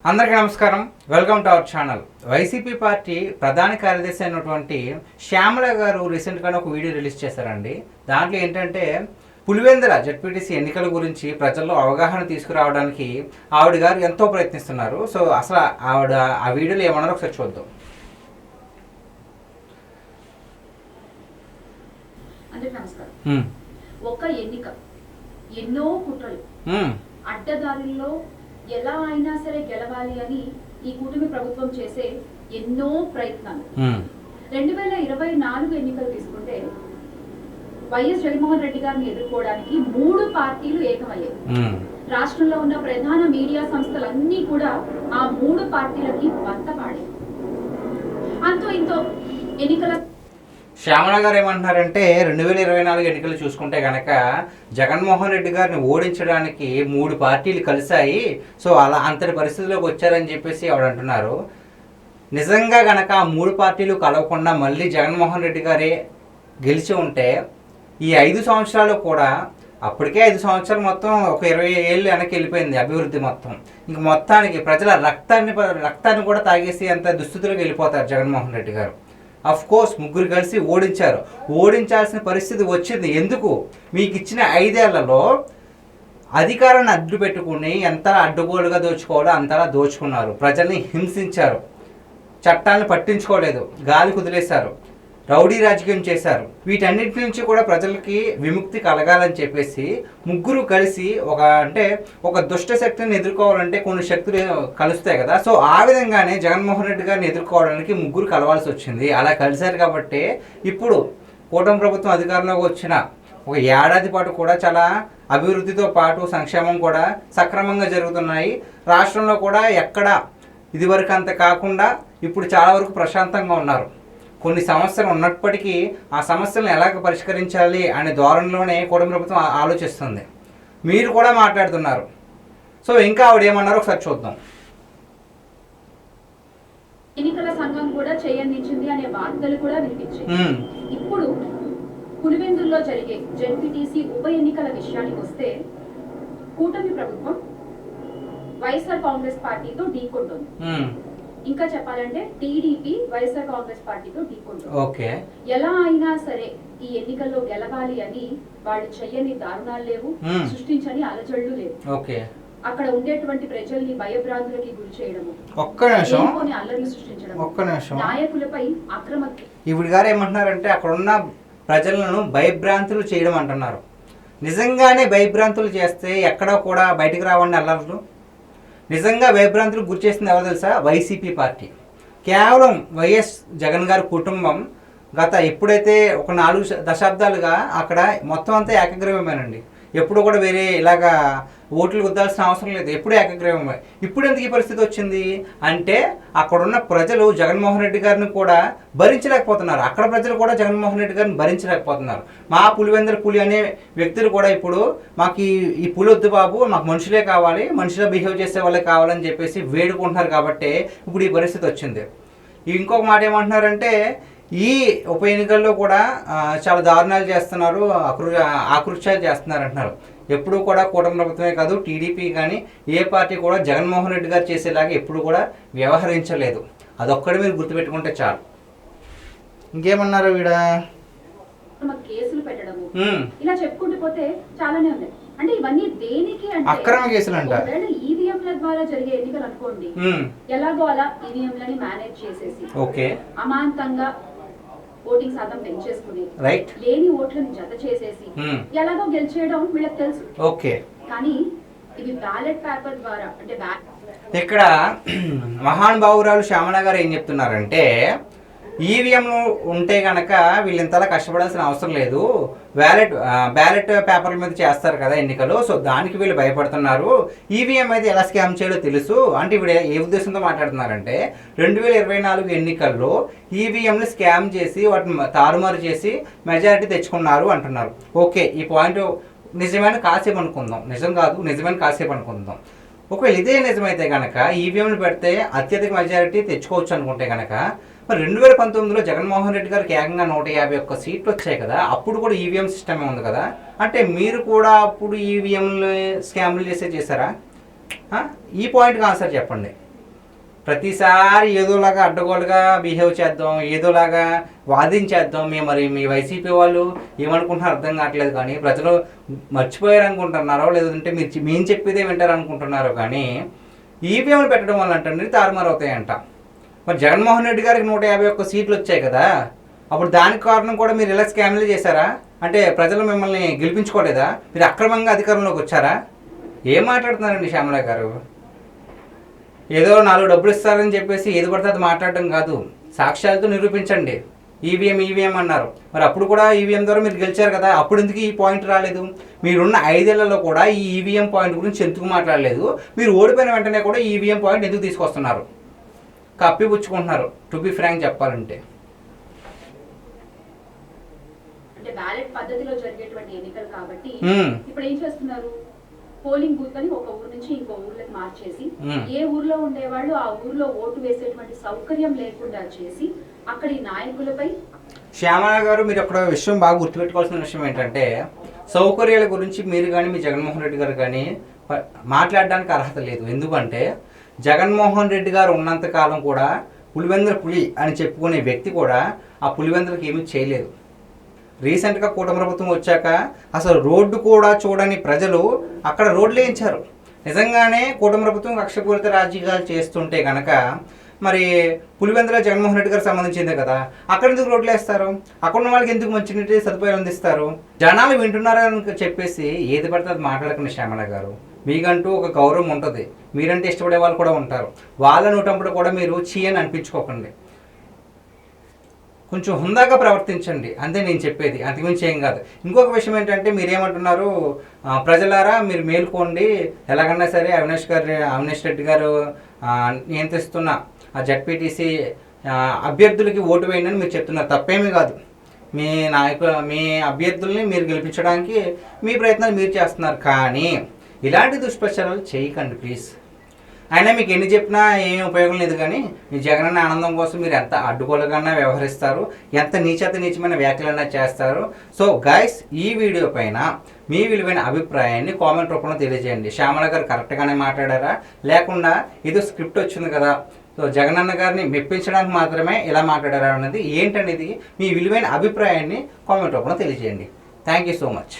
అందరికీ నమస్కారం. Welcome to our channel. YCP party ప్రధాన కార్యదర్శి అయినటువంటి శ్యామల గారు రీసెంట్గానే ఒక వీడియో రిలీజ్ చేశారండి. దాంట్లో ఏంటంటే పులివెందుల జెడ్పీటీసీ ఎన్నికల గురించి ప్రజల్లో అవగాహన తీసుకురావడానికి ఆవిడ గారు ఎంతో ప్రయత్నిస్తున్నారు. సో అసలు ఆవిడ ఆ వీడియోలో ఏమన్నారో ఒకసారి చూద్దాం. అందరికీ నమస్కారం. ఒక ఎన్నిక ఎన్నో కుట్రలు అడ్డదారుల్లో ఎలా అయినా సరే గెలవాలి అని ఈ కూటమి ప్రభుత్వం చేసే ఎన్నో ప్రయత్నాలు. 2024 ఎన్నికలు తీసుకుంటే వైఎస్ జగన్మోహన్ రెడ్డి గారిని ఎదుర్కోవడానికి 3 పార్టీలు ఏకమయ్యాయి. రాష్ట్రంలో ఉన్న ప్రధాన మీడియా సంస్థలన్నీ కూడా ఆ 3 పార్టీలకి వంత పాడాయి. అంతో ఇంతో ఎన్నికల శ్యామల గారు ఏమంటున్నారంటే 2024 ఎన్నికలు చూసుకుంటే కనుక జగన్మోహన్ రెడ్డి గారిని ఓడించడానికి 3 పార్టీలు కలిశాయి. సో అలా అంతటి పరిస్థితిలోకి వచ్చారని చెప్పేసి ఆవిడ అంటున్నారు. నిజంగా కనుక ఆ 3 పార్టీలు కలవకుండా మళ్ళీ జగన్మోహన్ రెడ్డి గారే గెలిచి ఉంటే ఈ 5 సంవత్సరాలు కూడా అప్పటికే 5 సంవత్సరాలు మొత్తం ఒక 20 ఏళ్ళు వెనక్కి వెళ్ళిపోయింది అభివృద్ధి మొత్తం. ఇంక మొత్తానికి ప్రజల రక్తాన్ని కూడా తాగేసి అంత దుస్థితిలోకి వెళ్ళిపోతారు జగన్మోహన్ రెడ్డి గారు. అఫ్ కోర్స్ ముగ్గురు కలిసి ఓడించారు. ఓడించాల్సిన పరిస్థితి వచ్చింది. ఎందుకు? మీకు ఇచ్చిన 5 ఏళ్లలో అధికారాన్ని అడ్డు పెట్టుకుని ఎంత అడ్డుగోలుగా దోచుకోవాలో అంతలా దోచుకున్నారు. ప్రజల్ని హింసించారు. చట్టాలను పట్టించుకోలేదు. గాలి కుదిలేశారు. రౌడీ రాజకీయం చేశారు. వీటన్నిటి నుంచి కూడా ప్రజలకి విముక్తి కలగాలని చెప్పేసి ముగ్గురు కలిసి ఒక దుష్ట శక్తిని ఎదుర్కోవాలంటే కొన్ని శక్తులు కలుస్తాయి కదా. సో ఆ విధంగానే జగన్మోహన్ రెడ్డి గారిని ఎదుర్కోవడానికి ముగ్గురు కలవాల్సి వచ్చింది. అలా కలిశారు కాబట్టి ఇప్పుడు కూటమి ప్రభుత్వం అధికారంలోకి వచ్చిన ఒక ఏడాది పాటు కూడా చాలా అభివృద్ధితో పాటు సంక్షేమం కూడా సక్రమంగా జరుగుతున్నాయి. రాష్ట్రంలో కూడా ఎక్కడ ఇదివరకు అంత కాకుండా ఇప్పుడు చాలా వరకు ప్రశాంతంగా ఉన్నారు. కొన్ని సమస్యలు ఉన్నప్పటికీ ఆ సమస్యలను ఎలాగ పరిష్కరించాలి అనే ధోరణిలోనే కూటమి ప్రభుత్వం ఆలోచిస్తుంది. మీరు కూడా మాట్లాడుతున్నారు. సో ఇంకా ఆవిడ ఏమన్నారో ఒకసారి చూద్దాం. ఎన్నికల సంఘం కూడా చేయందించింది అనే వార్తలు కూడా వినిపించాయి. ఇప్పుడు పులివెందుల్లో జరిగే జెడ్పీటీసీ ఉప ఎన్నికల విషయానికి వస్తే కూటమి ప్రభుత్వం వైఎస్ఆర్ కాంగ్రెస్ పార్టీతో ఢీకొంటుంది. ఇంకా చెప్పాలంటే టీడీపీ వైఎస్ఆర్ కాంగ్రెస్ పార్టీతో ఢీకొంటుంది. ఎలా అయినా సరే ఈ ఎన్నికల్లో గెలవాలి అని వాళ్ళు చెయ్యని దారుణాలు లేవు, సృష్టించని అలజడులు లేవు. అక్కడ ఉండేటువంటి ప్రజల్ని భయభ్రాంతులకి గురి చేయడము, అల్లర్లు సృష్టించడం, నాయకులపై అక్రమ. ఇప్పుడు గారు ఏమంటున్నారంటే అక్కడ ఉన్న ప్రజలను భయభ్రాంతులు చేయడం అంటున్నారు. నిజంగానే భయభ్రాంతులు చేస్తే ఎక్కడా కూడా బయటకు రావండి అల్లర్లు. నిజంగా భయభ్రాంతులకు గురి చేసింది ఎవరు తెలుసా? YCP party. కేవలం వైఎస్ జగన్ గారి కుటుంబం గత ఎప్పుడైతే ఒక 4 దశాబ్దాలుగా అక్కడ మొత్తం అంతా ఏకగ్రీవమేనండి. ఎప్పుడు కూడా వేరే ఇలాగా ఓట్లు గుద్దాల్సిన అవసరం లేదు. ఎప్పుడు ఏకగ్రీవమే. ఇప్పుడు ఎందుకు ఈ పరిస్థితి వచ్చింది అంటే అక్కడున్న ప్రజలు జగన్మోహన్ రెడ్డి గారిని కూడా భరించలేకపోతున్నారు. అక్కడ ప్రజలు కూడా జగన్మోహన్ రెడ్డి గారిని భరించలేకపోతున్నారు. మా పులివెందుల పులి అనే వ్యక్తులు కూడా ఇప్పుడు మాకు ఈ పులి వద్దు బాబు, మాకు మనుషులే కావాలి, మనుషులే బిహేవ్ చేసే వాళ్ళే కావాలని చెప్పేసి వేడుకుంటున్నారు. కాబట్టి ఇప్పుడు ఈ పరిస్థితి వచ్చింది. ఇంకొక మాట ఏమంటున్నారంటే ఈ ఉప ఎన్నికల్లో కూడా చాలా దారుణాలు చేస్తున్నారు, ఆకృత్యాలు చేస్తున్నారు అంటున్నారు. ఎప్పుడు కూడా కూటమి ప్రభుత్వమే కాదు, టీడీపీ కానీ ఏ పార్టీ కూడా జగన్మోహన్ రెడ్డి గారు చేసేలాగా ఎప్పుడు కూడా వ్యవహరించలేదు. అదొక్కడే మీరు గుర్తుపెట్టుకుంటే చాలు. ఇంకేమన్నారు వీడ? కేసులు పెట్టడము ఇలా చెప్పుకుంటూ పోతే చాలానే ఉన్నాయి. అంటే ఇవన్నీ దేనికి అంటే అక్రమ కేసులు అంట. ఈవీఎంల ద్వారా జరిగే ఎన్నికలు అనుకోండి, ఎలాగో అలా ఈవీఎంలని మేనేజ్ చేసేసి అమాంతంగా ఓటింగ్ శాతం పెంచేసుకుని లేని ఓట్లను జత చేసేసి ఎలాగో గెలిచేయడం వీళ్ళకి తెలుసు. కానీ ఇవి బ్యాలెట్ పేపర్ ద్వారా అంటే ఇక్కడ మహానుభావురాలు శ్యామల గారు ఏం చెప్తున్నారంటే ఈవీఎంలు ఉంటే కనుక వీళ్ళు ఇంతలా కష్టపడాల్సిన అవసరం లేదు, బ్యాలెట్ పేపర్ల మీద చేస్తారు కదా ఎన్నికలు, సో దానికి వీళ్ళు భయపడుతున్నారు. ఈవీఎం అయితే ఎలా స్కామ్ చేయాలో తెలుసు అంటే ఇప్పుడు ఏ ఉద్దేశంతో మాట్లాడుతున్నారంటే 2024 ఎన్నికల్లో ఈవీఎంలు స్కామ్ చేసి వాటిని తారుమారు చేసి మెజారిటీ తెచ్చుకున్నారు అంటున్నారు. ఓకే, ఈ పాయింట్ నిజమైన కాసేపు అనుకుందాం. నిజం కాదు, నిజమైన కాసేపు అనుకుందాం. ఒకవేళ ఇదే నిజమైతే కనుక ఈవీఎంలు పెడితే అత్యధిక మెజారిటీ తెచ్చుకోవచ్చు అనుకుంటే కనుక మరి 2019లో జగన్మోహన్ రెడ్డి గారికి ఏకంగా 151 సీట్లు వచ్చాయి కదా, అప్పుడు కూడా ఈవీఎం సిస్టమే ఉంది కదా. అంటే మీరు కూడా అప్పుడు ఈవీఎంలు స్కామ్లు చేసారా? ఈ పాయింట్కి ఆన్సర్ చెప్పండి. ప్రతిసారి ఏదోలాగా అడ్డగోలుగా బిహేవ్ చేద్దాం, ఏదోలాగా వాదించేద్దాం. మరి మీ వైసీపీ వాళ్ళు ఏమనుకుంటున్నారో అర్థం కావట్లేదు. కానీ ప్రజలు మర్చిపోయారు అనుకుంటున్నారో, లేదంటే మేము చెప్పేదే వింటారు అనుకుంటున్నారో, కానీ ఈవీఎంలు పెట్టడం వల్ల అంటే తారుమారు అవుతాయంట. మరి జగన్మోహన్ రెడ్డి గారికి 151 సీట్లు వచ్చాయి కదా, అప్పుడు దానికి కారణం కూడా మీరు ఇలా స్కామ్లు చేశారా? అంటే ప్రజలు మిమ్మల్ని గెలిపించుకోలేదా? మీరు అక్రమంగా అధికారంలోకి వచ్చారా? ఏం మాట్లాడుతున్నారండి శ్యామల గారు? ఏదో 4 డబ్బులు ఇస్తారని చెప్పేసి ఏది పడితే అది మాట్లాడడం కాదు, సాక్ష్యాలతో నిరూపించండి. ఈవీఎం అన్నారు, మరి అప్పుడు కూడా ఈవీఎం ద్వారా మీరు గెలిచారు కదా, అప్పుడు ఎందుకు ఈ పాయింట్ రాలేదు? మీరున్న 5 ఏళ్లలో కూడా ఈ ఈవీఎం పాయింట్ గురించి ఎందుకు మాట్లాడలేదు? మీరు ఓడిపోయిన వెంటనే కూడా ఈవీఎం పాయింట్ ఎందుకు తీసుకొస్తున్నారు? కప్పిపుచ్చుకుంటున్నారు, టు బి ఫ్రాంక్ చెప్పాలంటే. అంటే బ్యాలెట్ పద్ధతిలో జరిగేటువంటి ఎన్నికలు కాబట్టి ఇప్పుడు ఏం చేస్తున్నారు, పోలింగ్ బూత్ అని ఒక ఊరు నుంచి ఇంకో ఊర్లకు మార్చేసి ఏ ఊర్లో ఉండేవాళ్ళు ఆ ఊర్లో ఓటు వేసేటువంటి సౌకర్యం లేకుండా చేసి అక్కడి నాయకులపై. శ్యామల గారు, మీరు ఒక విషయం బాగా గుర్తుపెట్టుకోవాల్సిన విషయం ఏంటంటే, సౌకర్యాల గురించి మీరు కానీ మీ జగన్మోహన్ రెడ్డి గారు కానీ మాట్లాడడానికి అర్హత లేదు. ఎందుకంటే జగన్మోహన్ రెడ్డి గారు ఉన్నంత కాలం కూడా పులివెందుల పులి అని చెప్పుకునే వ్యక్తి కూడా ఆ పులివెందులకు ఏమీ చేయలేదు. రీసెంట్గా కూటమి ప్రభుత్వం వచ్చాక అసలు రోడ్డు కూడా చూడని ప్రజలు అక్కడ రోడ్లు వేయించారు. నిజంగానే కూటమి ప్రభుత్వం కక్షపూరిత రాజకీయాలు చేస్తుంటే కనుక మరి పులివెందుల జగన్మోహన్ రెడ్డి గారికి సంబంధించిందే కదా, అక్కడ ఎందుకు రోడ్లు వేస్తారు? అక్కడ ఉన్న వాళ్ళకి ఎందుకు మంచినీటి సదుపాయాలు అందిస్తారు? జనాలు వింటున్నారని చెప్పేసి ఏది పడితే అది మాట్లాడకండి శ్యామల గారు. మీకంటూ ఒక గౌరవం ఉంటుంది, మీరంటే ఇష్టపడే వాళ్ళు కూడా ఉంటారు. వాళ్ళ నోటంప్పుడు కూడా మీరు చీ అని అనిపించుకోకండి. కొంచెం హుందాగా ప్రవర్తించండి, అంతే నేను చెప్పేది, అంతకుమించి ఏం కాదు. ఇంకొక విషయం ఏంటంటే, మీరేమంటున్నారు, ప్రజలారా మీరు మేలుకోండి, ఎలాగన్నా సరే అవినాష్ రెడ్డి గారు నియంత్రిస్తున్న ఆ జడ్పీటీసీ అభ్యర్థులకి ఓటు వేయండి అని మీరు చెప్తున్నారు. తప్పేమీ కాదు, మీ అభ్యర్థుల్ని మీరు గెలిపించడానికి మీ ప్రయత్నాలు మీరు చేస్తున్నారు. కానీ ఇలాంటి దుష్ప్రచారాలు చేయకండి ప్లీజ్. అయినా మీకు ఎన్ని చెప్పినా ఏం ఉపయోగం లేదు. కానీ మీ జగనన్న ఆనందం కోసం మీరు ఎంత అడ్డుగోలుగానే వ్యవహరిస్తారు, ఎంత నీచమైన వ్యాఖ్యలన్నా చేస్తారు. సో గైస్, ఈ వీడియో పైన మీ విలువైన అభిప్రాయాన్ని కామెంట్ రూపంలో తెలియజేయండి. శ్యామల గారు కరెక్ట్గానే మాట్లాడారా, లేకుండా ఏదో స్క్రిప్ట్ వచ్చింది కదా, సో జగనన్న గారిని మెప్పించడానికి మాత్రమే ఇలా మాట్లాడారా అన్నది ఏంటనేది మీ విలువైన అభిప్రాయాన్ని కామెంట్ రూపంలో తెలియజేయండి. Thank you so much.